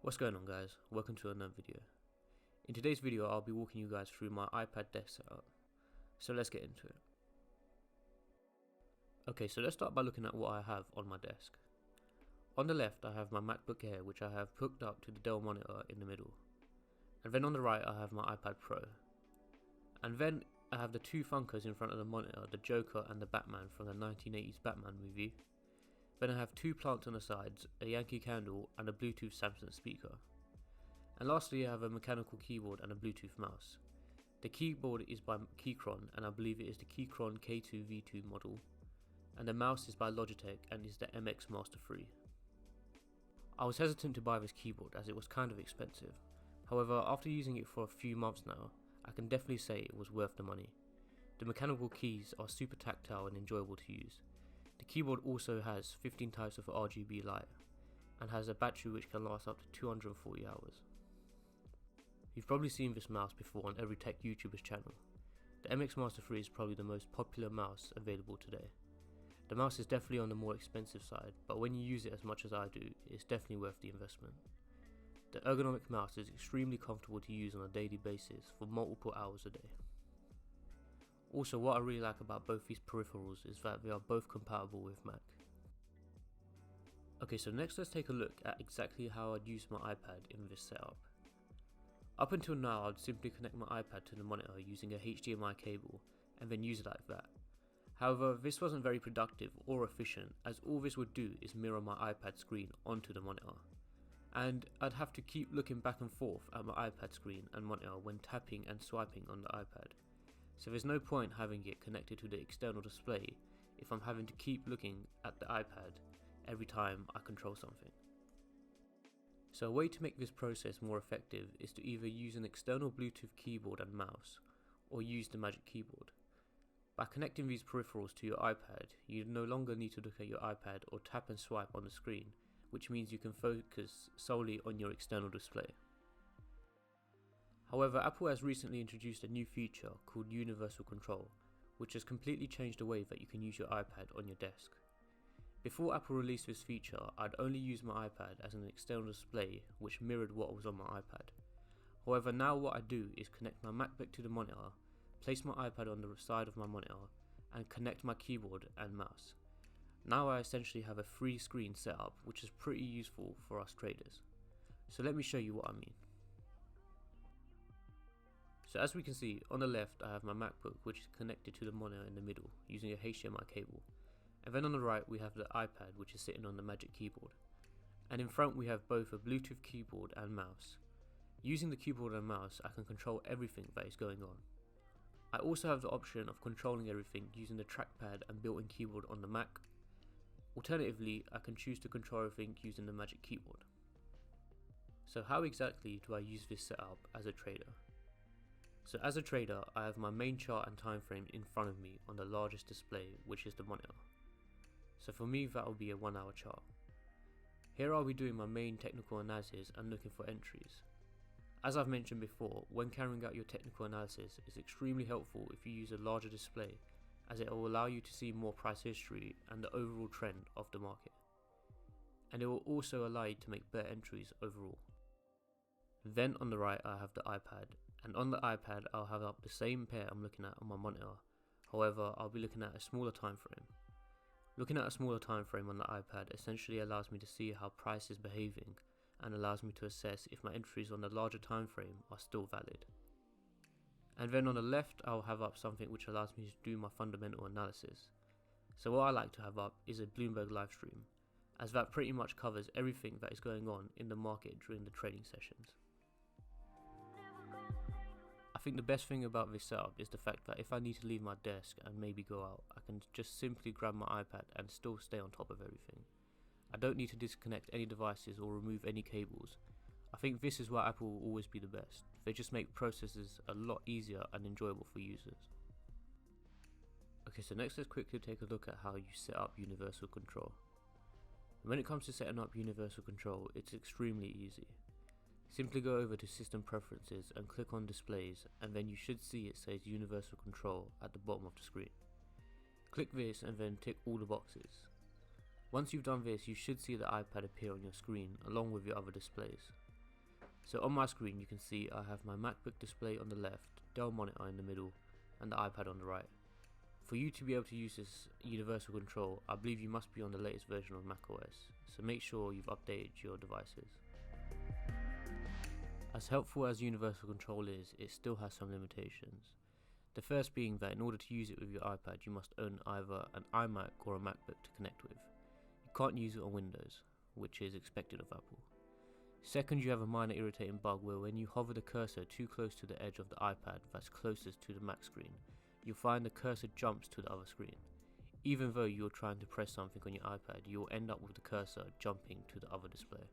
What's going on, guys? Welcome to another video. In today's video I'll be walking you guys through my iPad desk setup. So let's get into it. Okay, so let's start by looking at what I have on my desk. On the left I have my MacBook Air, which I have hooked up to the Dell monitor in the middle. And then on the right I have my iPad Pro. And then I have the two Funkos in front of the monitor, the Joker and the Batman from the 1980s Batman movie. Then I have two plants on the sides, a Yankee candle and a Bluetooth Samsung speaker. And lastly I have a mechanical keyboard and a Bluetooth mouse. The keyboard is by Keychron and I believe it is the Keychron K2V2 model. And the mouse is by Logitech and is the MX Master 3. I was hesitant to buy this keyboard as it was kind of expensive. However, after using it for a few months now, I can definitely say it was worth the money. The mechanical keys are super tactile and enjoyable to use. The keyboard also has 15 types of RGB light and has a battery which can last up to 240 hours. You've probably seen this mouse before on every tech YouTuber's channel. The MX Master 3 is probably the most popular mouse available today. The mouse is definitely on the more expensive side, but when you use it as much as I do, it's definitely worth the investment. The ergonomic mouse is extremely comfortable to use on a daily basis for multiple hours a day. Also, what I really like about both these peripherals is that they are both compatible with Mac. Okay, so next let's take a look at exactly how I'd use my iPad in this setup. Up until now I'd simply connect my iPad to the monitor using a HDMI cable and then use it like that. However, this wasn't very productive or efficient as all this would do is mirror my iPad screen onto the monitor. And I'd have to keep looking back and forth at my iPad screen and monitor when tapping and swiping on the iPad. So there's no point having it connected to the external display if I'm having to keep looking at the iPad every time I control something. So a way to make this process more effective is to either use an external Bluetooth keyboard and mouse or use the Magic Keyboard. By connecting these peripherals to your iPad, you no longer need to look at your iPad or tap and swipe on the screen, which means you can focus solely on your external display. However, Apple has recently introduced a new feature called Universal Control, which has completely changed the way that you can use your iPad on your desk. Before Apple released this feature, I'd only use my iPad as an external display which mirrored what was on my iPad. However, now what I do is connect my MacBook to the monitor, place my iPad on the side of my monitor, and connect my keyboard and mouse. Now I essentially have a free screen setup which is pretty useful for us traders. So let me show you what I mean. So as we can see, on the left I have my MacBook which is connected to the monitor in the middle using a HDMI cable. And then on the right we have the iPad which is sitting on the Magic Keyboard. And in front we have both a Bluetooth keyboard and mouse. Using the keyboard and mouse I can control everything that is going on. I also have the option of controlling everything using the trackpad and built-in keyboard on the Mac. Alternatively, I can choose to control everything using the Magic Keyboard. So how exactly do I use this setup as a trader? So as a trader, I have my main chart and time frame in front of me on the largest display, which is the monitor. So for me that will be a 1 hour chart. Here I'll be doing my main technical analysis and looking for entries. As I've mentioned before, when carrying out your technical analysis, it's extremely helpful if you use a larger display as it will allow you to see more price history and the overall trend of the market. And it will also allow you to make better entries overall. Then on the right I have the iPad, and on the iPad I'll have up the same pair I'm looking at on my monitor, however I'll be looking at a smaller time frame. Looking at a smaller time frame on the iPad essentially allows me to see how price is behaving and allows me to assess if my entries on the larger time frame are still valid. And then on the left I'll have up something which allows me to do my fundamental analysis. So what I like to have up is a Bloomberg live stream, as that pretty much covers everything that is going on in the market during the trading sessions. I think the best thing about this setup is the fact that if I need to leave my desk and maybe go out, I can just simply grab my iPad and still stay on top of everything. I don't need to disconnect any devices or remove any cables. I think this is why Apple will always be the best. They just make processes a lot easier and enjoyable for users. Okay, so next let's quickly take a look at how you set up Universal Control. When it comes to setting up Universal Control, it's extremely easy. Simply go over to System Preferences and click on Displays, and then you should see it says Universal Control at the bottom of the screen. Click this and then tick all the boxes. Once you've done this, you should see the iPad appear on your screen along with your other displays. So on my screen you can see I have my MacBook display on the left, Dell monitor in the middle, and the iPad on the right. For you to be able to use this universal control, I believe you must be on the latest version of macOS, so make sure you've updated your devices. As helpful as universal control is, it still has some limitations. The first being that in order to use it with your iPad you must own either an iMac or a MacBook to connect with. You can't use it on Windows, which is expected of Apple. Second, you have a minor irritating bug where when you hover the cursor too close to the edge of the iPad that's closest to the Mac screen, you'll find the cursor jumps to the other screen. Even though you're trying to press something on your iPad, you'll end up with the cursor jumping to the other display.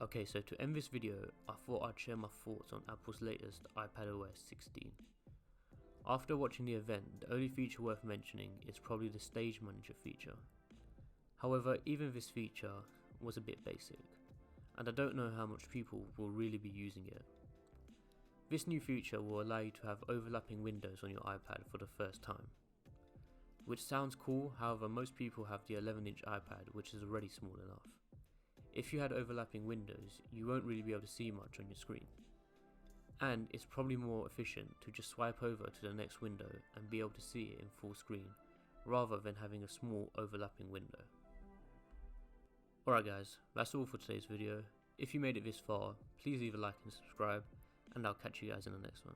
Okay, so to end this video, I thought I'd share my thoughts on Apple's latest iPadOS 16. After watching the event, the only feature worth mentioning is probably the Stage Manager feature. However, even this feature was a bit basic, and I don't know how much people will really be using it. This new feature will allow you to have overlapping windows on your iPad for the first time. Which sounds cool, however most people have the 11-inch iPad, which is already small enough. If you had overlapping windows, you won't really be able to see much on your screen. And it's probably more efficient to just swipe over to the next window and be able to see it in full screen, rather than having a small overlapping window. Alright guys, that's all for today's video. If you made it this far, please leave a like and subscribe, and I'll catch you guys in the next one.